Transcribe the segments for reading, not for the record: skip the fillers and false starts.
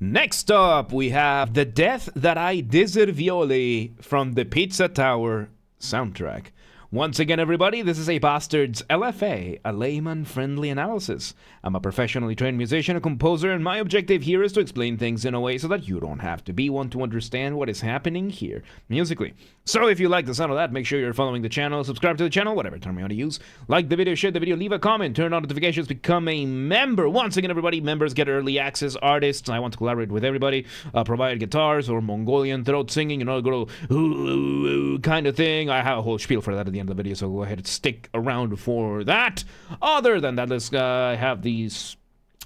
Next up, we have The Death That I Deservioli from the Pizza Tower soundtrack. Once again, everybody, this is a Basterd's LFA, a layman-friendly analysis. I'm a professionally trained musician and composer, and my objective here is to explain things in a way so that you don't have to be one to understand what is happening here, musically. So if you like the sound of that, make sure you're following the channel, subscribe to the channel, whatever term you want to use. Like the video, share the video, leave a comment, turn on notifications, become a member. Once again, everybody, members get early access, artists. I want to collaborate with everybody, provide guitars or Mongolian throat singing, you know, go kind of thing. I have a whole spiel for that at the end of the video, so go ahead and stick around for that. Other than that, let's have these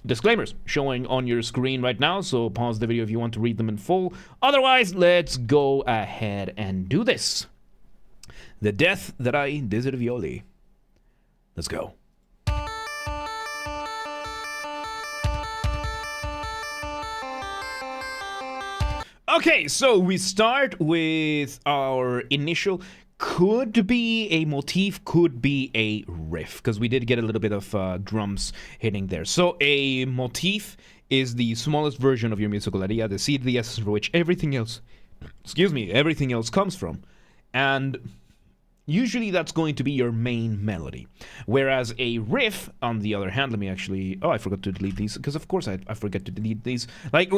disclaimers showing on your screen right now, so pause the video if you want to read them in full. Otherwise, let's go ahead and do this. The Death That I Deservioli. Let's go. Okay, so we start with our initial could be a motif, could be a riff, because we did get a little bit of drums hitting there. So a motif is the smallest version of your musical idea, the seed, the essence for which everything else, everything else comes from. And usually that's going to be your main melody. Whereas a riff, on the other hand, let me actually, I forgot to delete these, because of course I forget to delete these. Like,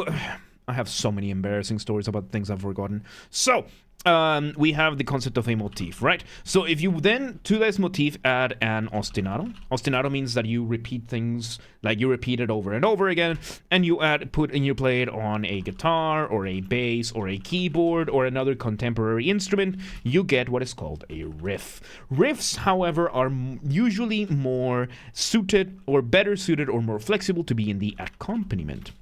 I have so many embarrassing stories about things I've forgotten. So, we have the concept of a motif, right? So if you then, to this motif, add an ostinato. Ostinato means that you repeat things, like you repeat it over and over again, and you play it on a guitar, or a bass, or a keyboard, or another contemporary instrument, you get what is called a riff. Riffs, however, are usually more suited, or better suited, or more flexible to be in the accompaniment.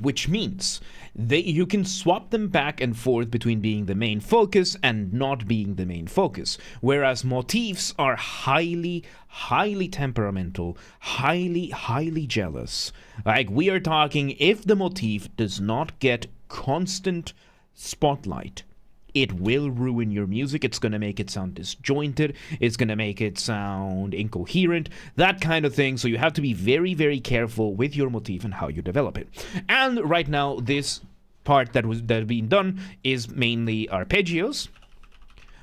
Which means you can swap them back and forth between being the main focus and not being the main focus. Whereas motifs are highly, highly temperamental, highly jealous. Like, we are talking, if the motif does not get constant spotlight, it will ruin your music. It's going to make it sound disjointed. It's going to make it sound incoherent, that kind of thing. So you have to be very, very careful with your motif and how you develop it. And right now, this part that being done is mainly arpeggios.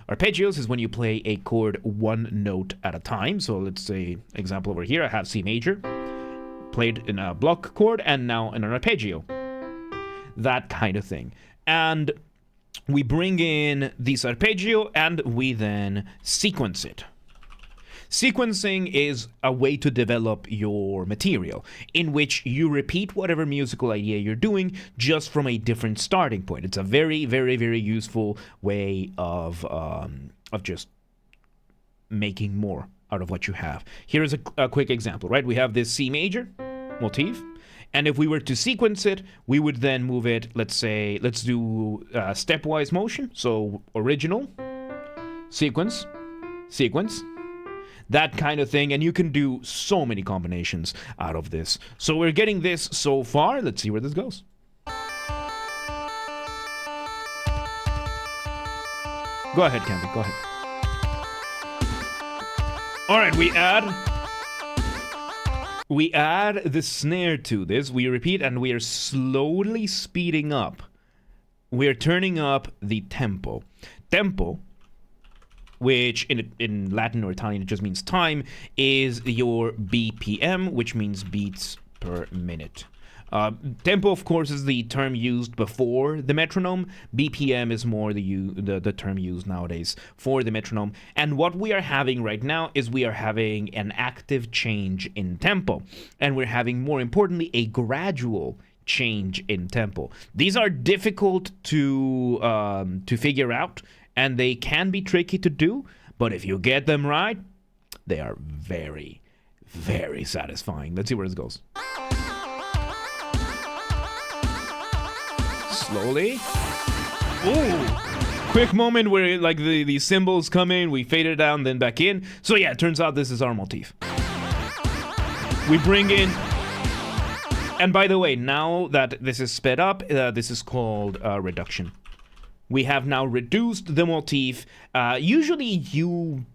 Arpeggios is when you play a chord one note at a time. So let's say, example over here, I have C major, played in a block chord, and now in an arpeggio. That kind of thing. And we bring in this arpeggio and we then sequence it. Sequencing is a way to develop your material in which you repeat whatever musical idea you're doing just from a different starting point. It's a very, very, very useful way of just making more out of what you have. Here's a quick example, right? We have this C major motif. And if we were to sequence it, we would then move it, let's do stepwise motion. So original, sequence, sequence, that kind of thing. And you can do so many combinations out of this. So we're getting this so far. Let's see where this goes. Go ahead, Candy, go ahead. All right, we add the snare to this, we repeat, and we are slowly speeding up. We are turning up the tempo. Tempo, which in Latin or Italian it just means time, is your BPM, which means beats per minute. Tempo, of course, is the term used before the metronome. BPM is more the term used nowadays for the metronome. And what we are having right now is we are having an active change in tempo. And we're having, more importantly, a gradual change in tempo. These are difficult to figure out, and they can be tricky to do. But if you get them right, they are very, very satisfying. Let's see where this goes. Slowly. Ooh. Quick moment where like the cymbals come in, we fade it down, then back in. So yeah, it turns out this is our motif. We bring in, and by the way, now that this is sped up, this is called reduction. We have now reduced the motif. Usually you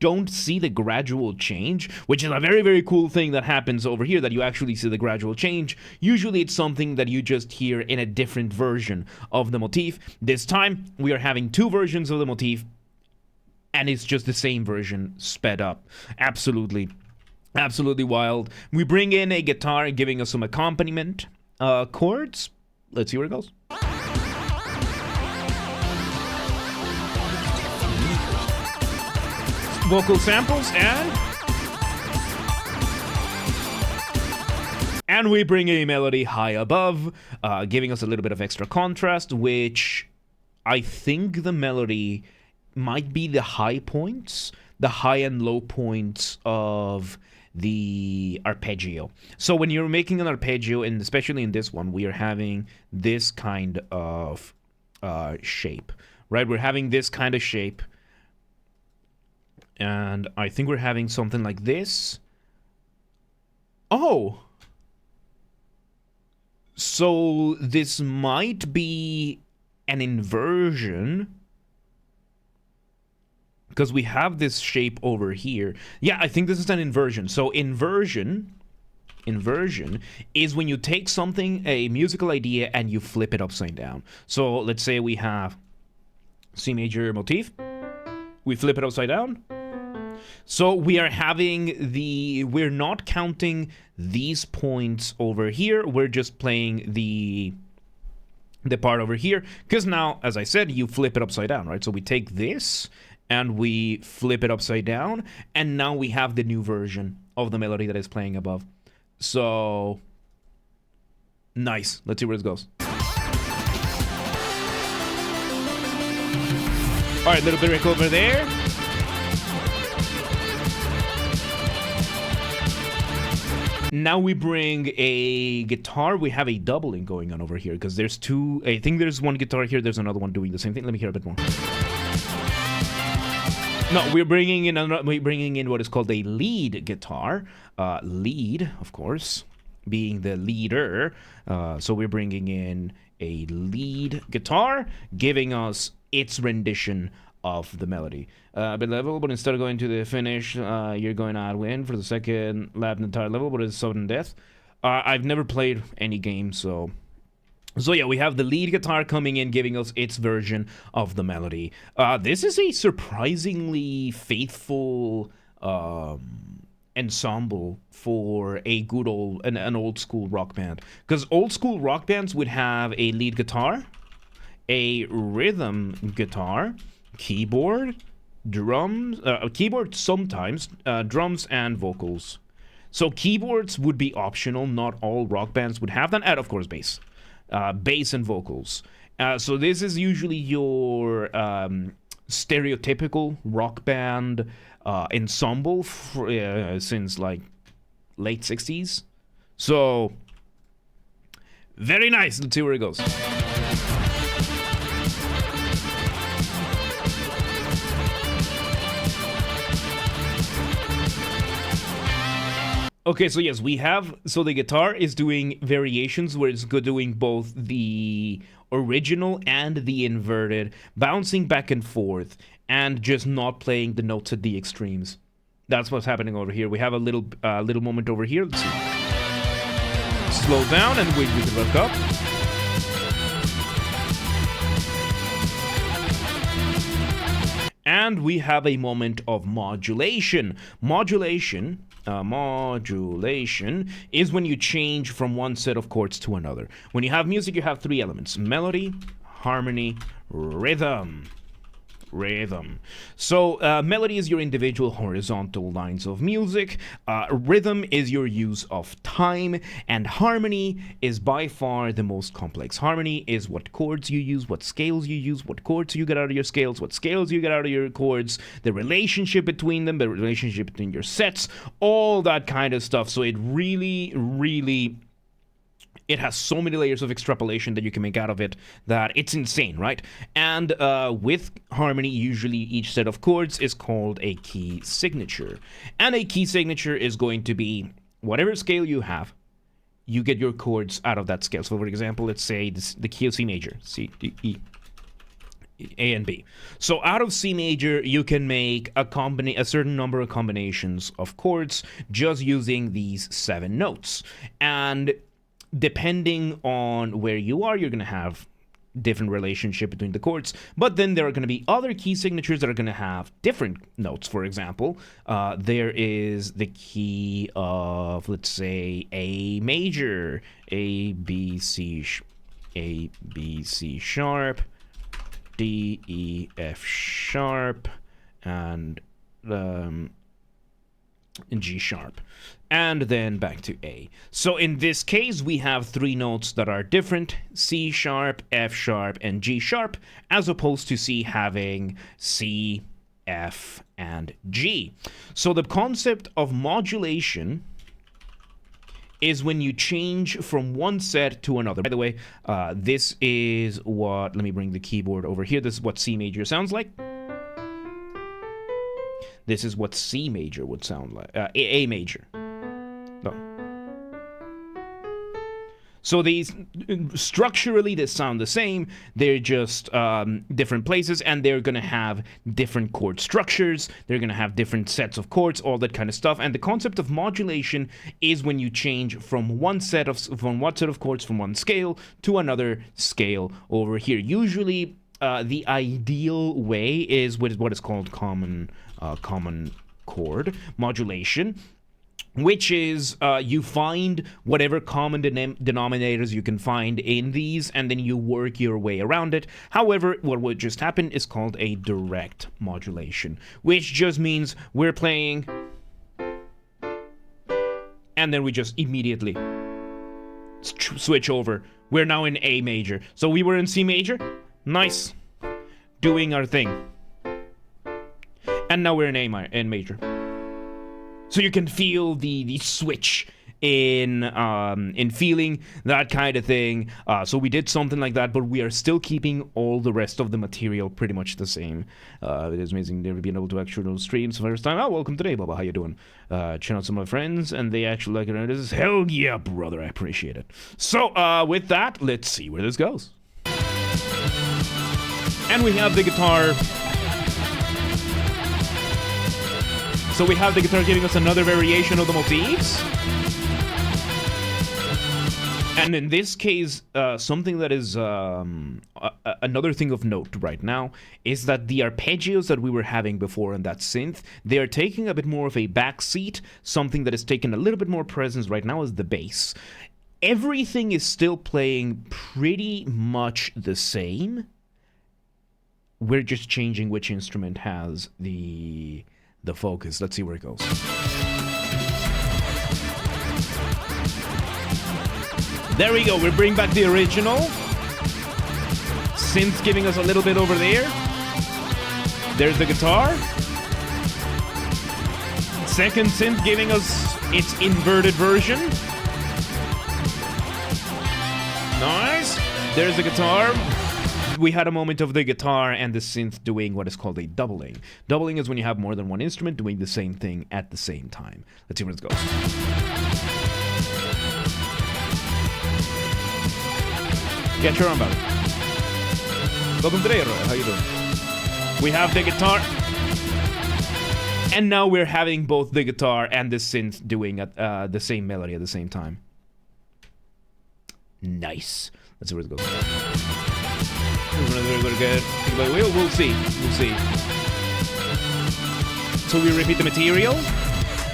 don't see the gradual change, which is a very, very cool thing that happens over here, that you actually see the gradual change. Usually it's something that you just hear in a different version of the motif. This time, we are having two versions of the motif, and it's just the same version sped up. Absolutely wild. We bring in a guitar giving us some accompaniment chords. Let's see where it goes. Vocal samples, and we bring a melody high above, giving us a little bit of extra contrast, which I think the melody might be the high points, the high and low points of the arpeggio. So when you're making an arpeggio, and especially in this one, we are having this kind of shape, right? We're having this kind of shape, and I think we're having something like this. Oh! So this might be an inversion, because we have this shape over here. Yeah, I think this is an inversion. So inversion is when you take something, a musical idea, and you flip it upside down. So let's say we have C major motif. We flip it upside down. So we are having we're not counting these points over here. We're just playing the part over here. Because now, as I said, you flip it upside down, right? So we take this and we flip it upside down, and now we have the new version of the melody that is playing above. So, nice. Let's see where it goes. Alright, little bit over there. Now we bring a guitar. We have a doubling going on over here, because there's two. I think there's one guitar here. There's another one doing the same thing. Let me hear a bit more. No, we're bringing in what is called a lead guitar. Lead, of course, being the leader. So we're bringing in a lead guitar, giving us its rendition of the melody. A bit level, but instead of going to the finish, you're going out win for the second lap in the entire level, but it's sudden death. I've never played any game, so yeah, we have the lead guitar coming in, giving us its version of the melody. This is a surprisingly faithful ensemble for a good an old school rock band. Because old school rock bands would have a lead guitar, a rhythm guitar, keyboard, drums, keyboard sometimes, drums and vocals. So keyboards would be optional. Not all rock bands would have that, and of course bass. Bass and vocals. So this is usually your stereotypical rock band ensemble since like late 60s. So very nice. Let's see where it goes. Okay, so yes, we have, so the guitar is doing variations where it's doing both the original and the inverted, bouncing back and forth, and just not playing the notes at the extremes. That's what's happening over here. We have a little moment over here. Let's see. Slow down and we can look up. And we have a moment of modulation. Modulation is when you change from one set of chords to another. When you have music, you have three elements: melody, harmony, rhythm. So melody is your individual horizontal lines of music, rhythm is your use of time, and harmony is by far the most complex. Harmony is what chords you use, what scales you use, what chords you get out of your scales, what scales you get out of your chords, the relationship between them, the relationship between your sets, all that kind of stuff. So it really it has so many layers of extrapolation that you can make out of it that it's insane, right? And with harmony, usually each set of chords is called a key signature. And a key signature is going to be whatever scale you have, you get your chords out of that scale. So for example, let's say the key of C major, C, D, E. A and B. So out of C major, you can make a certain number of combinations of chords just using these 7 notes. And depending on where you are, you're going to have different relationship between the chords, but then there are going to be other key signatures that are going to have different notes. For example, there is the key of, let's say, A major, A, B, C sharp, D, E, F sharp, and G sharp, and then back to A. So in this case, we have 3 notes that are different: C sharp, F sharp, and G sharp, as opposed to C having C, F, and G. So the concept of modulation is when you change from one set to another. By the way, this is what, let me bring the keyboard over here. This is what C major sounds like. This is what C major would sound like. A major. No. So these, structurally, they sound the same. They're just different places, and they're going to have different chord structures. They're going to have different sets of chords, all that kind of stuff. And the concept of modulation is when you change from one set of chords from one scale to another scale over here. Usually, the ideal way is with what is called common chord modulation, which is you find whatever common denominators you can find in these, and then you work your way around it. However, what would just happen is called a direct modulation, which just means we're playing, and then we just immediately switch over. We're now in A major. So we were in C major. Nice. Doing our thing. And now we're in major. So you can feel the switch in feeling that kind of thing. So we did something like that, but we are still keeping all the rest of the material pretty much the same. It is amazing never being able to actually stream for the first time. Oh, welcome today, Baba. How you doing? Check out some of my friends, and they actually like it. This is hell yeah, brother. I appreciate it. So with that, let's see where this goes. And we have the guitar. So we have the guitar giving us another variation of the motifs. And in this case, something that is another thing of note right now is that the arpeggios that we were having before in that synth, they are taking a bit more of a backseat. Something that is taking a little bit more presence right now is the bass. Everything is still playing pretty much the same. We're just changing which instrument has the focus. Let's see where it goes. There we go. We bring back the original. Synth giving us a little bit over there. There's the guitar. Second synth giving us its inverted version. Nice. There's the guitar. We had a moment of the guitar and the synth doing what is called a doubling. Doubling is when you have more than one instrument doing the same thing at the same time. Let's see where this goes. Get your arm about it. Welcome today, Roy. How you doing? We have the guitar. And now we're having both the guitar and the synth doing the same melody at the same time. Nice. Let's see where it goes. Very good. We'll see. We'll see. So we repeat the material.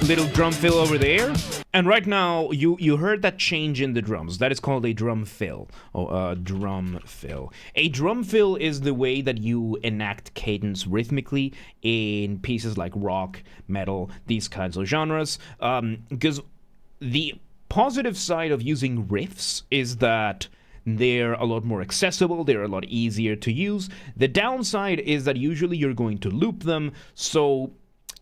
Little drum fill over there. And right now, you heard that change in the drums. That is called a drum fill. Drum fill. A drum fill is the way that you enact cadence rhythmically in pieces like rock, metal, these kinds of genres. Because the positive side of using riffs is that they're a lot more accessible, they're a lot easier to use. The downside is that usually you're going to loop them, so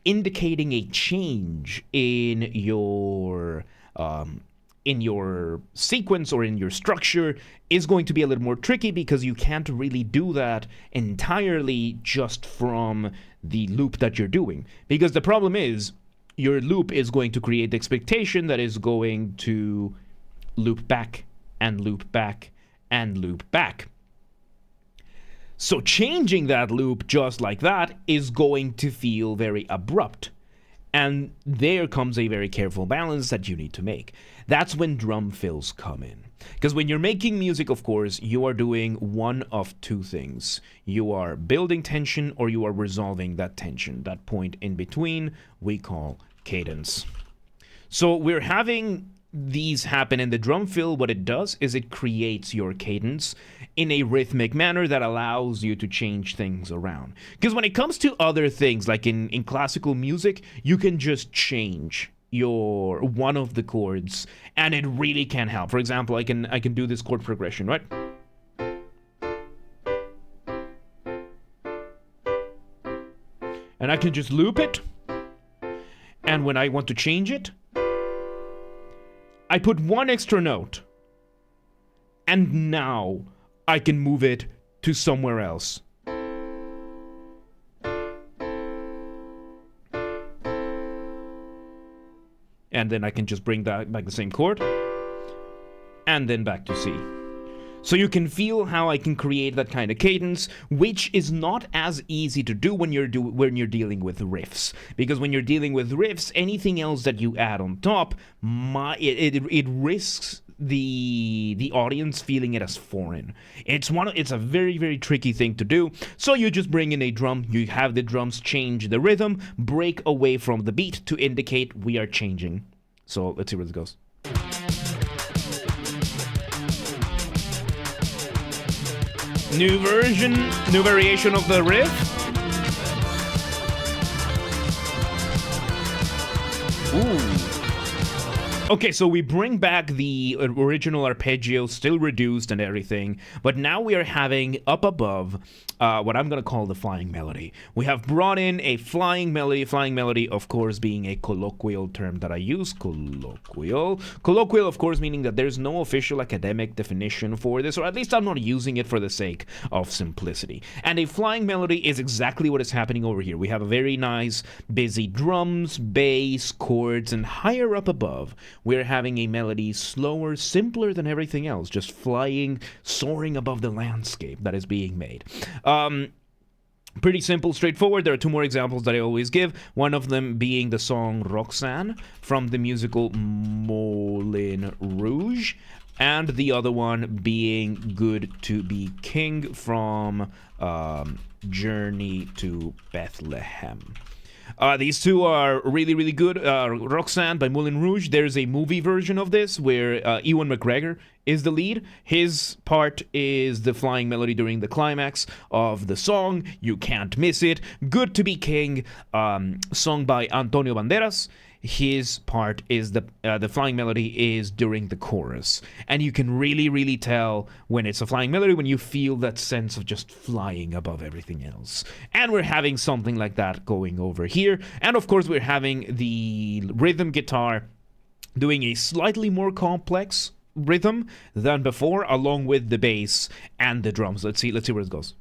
indicating a change in your sequence or in your structure is going to be a little more tricky because you can't really do that entirely just from the loop that you're doing. Because the problem is, your loop is going to create the expectation that is going to loop back and loop back and loop back. So changing that loop just like that is going to feel very abrupt. And there comes a very careful balance that you need to make. That's when drum fills come in. Because when you're making music, of course, you are doing one of two things. You are building tension or you are resolving that tension. That point in between we call cadence. So we're having these happen in the drum fill. What it does is it creates your cadence in a rhythmic manner that allows you to change things around. Because when it comes to other things, like in classical music, you can just change your one of the chords and it really can help. For example, I can do this chord progression, right? And I can just loop it. And when I want to change it, I put one extra note, and now I can move it to somewhere else. And then I can just bring that back the same chord, and then back to C. So you can feel how I can create that kind of cadence, which is not as easy to do when you're dealing with riffs. Because when you're dealing with riffs, anything else that you add on top, it risks the audience feeling it as foreign. It's a very, very tricky thing to do. So you just bring in a drum, you have the drums change the rhythm, break away from the beat to indicate we are changing. So let's see where this goes. New version, new variation of the riff. Ooh. Okay, so we bring back the original arpeggio, still reduced and everything, but now we are having up above what I'm going to call the flying melody. We have brought in a flying melody, of course, being a colloquial term that I use, colloquial, of course, meaning that there's no official academic definition for this, or at least I'm not using it for the sake of simplicity. And a flying melody is exactly what is happening over here. We have a very nice, busy drums, bass, chords, and higher up above, we're having a melody slower, simpler than everything else, just flying, soaring above the landscape that is being made. Pretty simple, straightforward. There are two more examples that I always give. One of them being the song Roxanne from the musical Moulin Rouge, and the other one being Good to Be King from Journey to Bethlehem. These two are really, really good. Roxanne by Moulin Rouge, there's a movie version of this where Ewan McGregor is the lead. His part is the flying melody during the climax of the song. You can't miss it. Good to Be King, sung by Antonio Banderas. His part is the flying melody is during the chorus, and you can really, really tell when it's a flying melody when you feel that sense of just flying above everything else. And we're having something like that going over here, and of course we're having the rhythm guitar doing a slightly more complex rhythm than before, along with the bass and the drums. Let's see where it goes.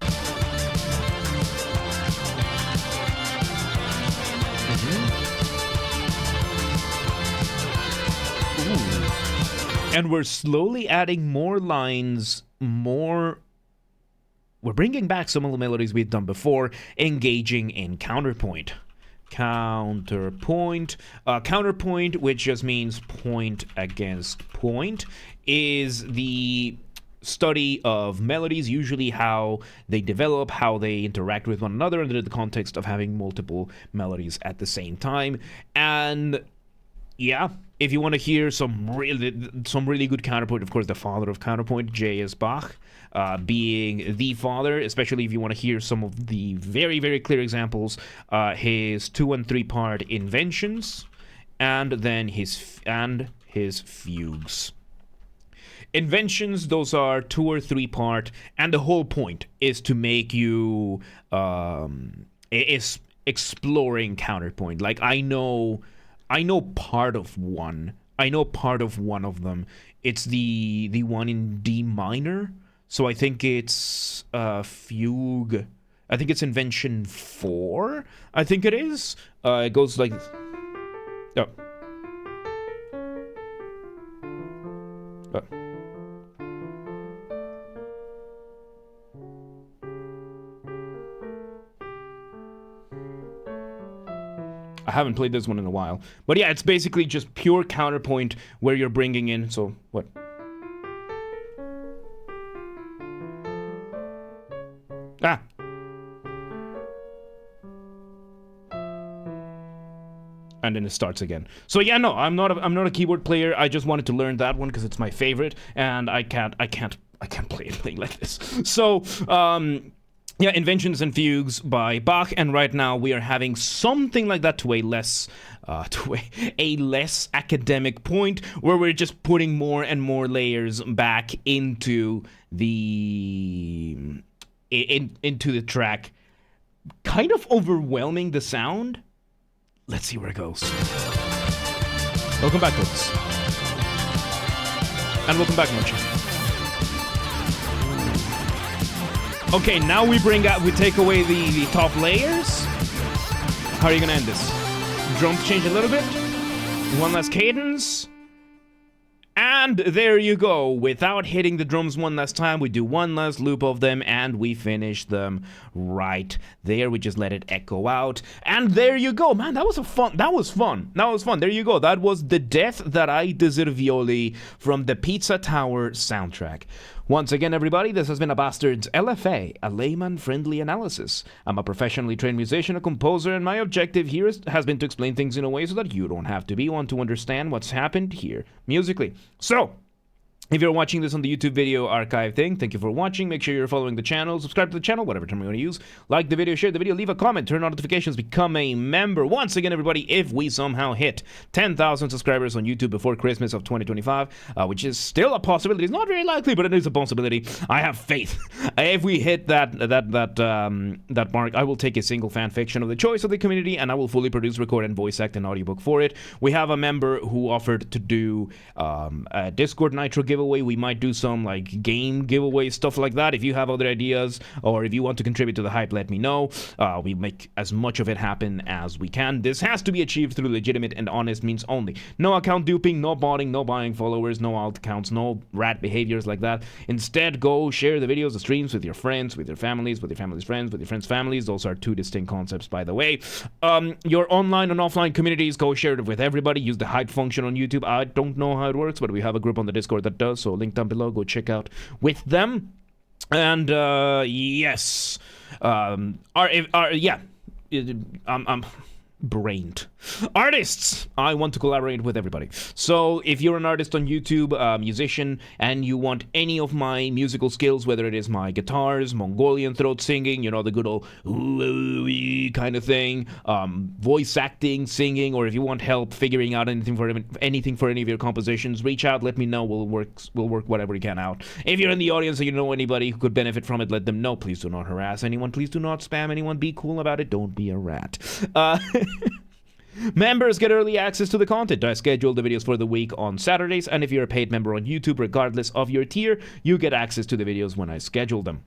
And we're slowly adding more lines, We're bringing back some of the melodies we've done before, engaging in counterpoint. Counterpoint, which just means point against point, is the study of melodies, usually how they develop, how they interact with one another under the context of having multiple melodies at the same time. And yeah, if you want to hear some really good counterpoint, of course, the father of counterpoint, J.S. Bach, being the father, especially if you want to hear some of the very, very clear examples, his 2 and 3 part inventions, and then his fugues. Inventions, those are 2 or 3 part, and the whole point is to make you is exploring counterpoint. Like I know part of one. I know part of one of them. It's the one in D minor. So I think it's fugue. I think it's invention 4. I think it is. It goes like this. Oh. haven't played this one in a while. But yeah, it's basically just pure counterpoint where you're bringing in, so what? Ah. And then it starts again. So yeah, no, I'm not a keyboard player. I just wanted to learn that one because it's my favorite, and I can't play it playing like this. So yeah, Inventions and Fugues by Bach, and right now we are having something like that to a less academic point, where we're just putting more and more layers back into the into the track, kind of overwhelming the sound. Let's see where it goes. Welcome back, folks, and welcome back, Mochi. Okay, now we take away the top layers. How are you gonna end this? Drums change a little bit. One less cadence. And there you go. Without hitting the drums one last time, we do one last loop of them and we finish them right there. We just let it echo out. And there you go. Man, that was fun. There you go. That was The Death That I Deservioli from the Pizza Tower soundtrack. Once again, everybody, this has been a Basterd's LFA, a layman-friendly analysis. I'm a professionally trained musician, a composer, and my objective here has been to explain things in a way so that you don't have to be one to understand what's happened here musically. So, if you're watching this on the YouTube video archive thing, thank you for watching. Make sure you're following the channel, subscribe to the channel, whatever term you want to use. Like the video, share the video, leave a comment, turn on notifications, become a member. Once again, everybody, if we somehow hit 10,000 subscribers on YouTube before Christmas of 2025, which is still a possibility, it's not very likely, but it is a possibility. I have faith. If we hit that mark, I will take a single fan fiction of the choice of the community, and I will fully produce, record, and voice act an audiobook for it. We have a member who offered to do a Discord Nitro giveaway. We might do some like game giveaway, stuff like that. If you have other ideas or if you want to contribute to the hype, let me know. We make as much of it happen as we can. This has to be achieved through legitimate and honest means only. No account duping, no botting, no buying followers, no alt accounts, no rat behaviors like that. Instead, go share the videos, the streams with your friends, with your families, with your family's friends, with your friends' families. Those are two distinct concepts, by the way. Your online and offline communities, go share it with everybody. Use the hype function on YouTube. I don't know how it works, but we have a group on the Discord that does, so link down below, go check out with them. And yes, I'm brained. Artists! I want to collaborate with everybody. So if you're an artist on YouTube, musician, and you want any of my musical skills, whether it is my guitars, Mongolian throat singing, you know, the good old ooh kind of thing, voice acting, singing, or if you want help figuring out anything for any of your compositions, reach out, let me know. We'll work whatever we can out. If you're in the audience and you know anybody who could benefit from it, let them know. Please do not harass anyone. Please do not spam anyone. Be cool about it. Don't be a rat. Members get early access to the content. I schedule the videos for the week on Saturdays, and if you're a paid member on YouTube, regardless of your tier, you get access to the videos when I schedule them.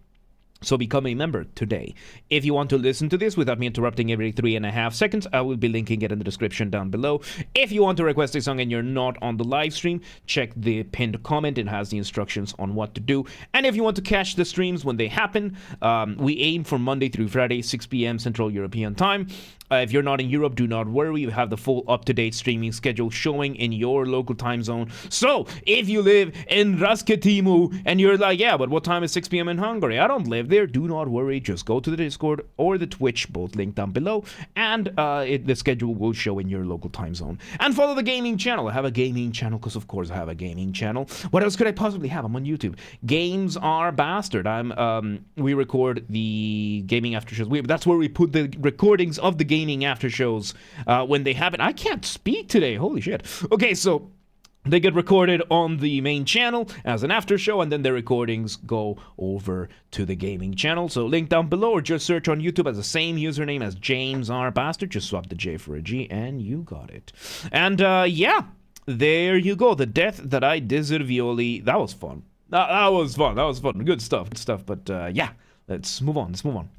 So become a member today. If you want to listen to this without me interrupting every 3.5 seconds, I will be linking it in the description down below. If you want to request a song and you're not on the live stream, check the pinned comment. It has the instructions on what to do. And if you want to catch the streams when they happen, we aim for Monday through Friday, 6 p.m. Central European Time. If you're not in Europe, do not worry. We have the full up-to-date streaming schedule showing in your local time zone. So, if you live in Rasketimu and you're like, yeah, but what time is 6 p.m. in Hungary? I don't live there. Do not worry. Just go to the Discord or the Twitch, both linked down below, and the schedule will show in your local time zone. And follow the gaming channel. I have a gaming channel because, of course, I have a gaming channel. What else could I possibly have? I'm on YouTube. Games are Basterd. We record the gaming after shows. That's where we put the recordings of the gaming after shows when they happen. I can't speak today. Holy shit. Okay, so they get recorded on the main channel as an after show, and then the recordings go over to the gaming channel. So link down below, or just search on YouTube as the same username as James R. Basterd. Just swap the J for a G, and you got it. And yeah, there you go. The Death That I Deservioli. That was fun. That was fun. Good stuff. But yeah, let's move on.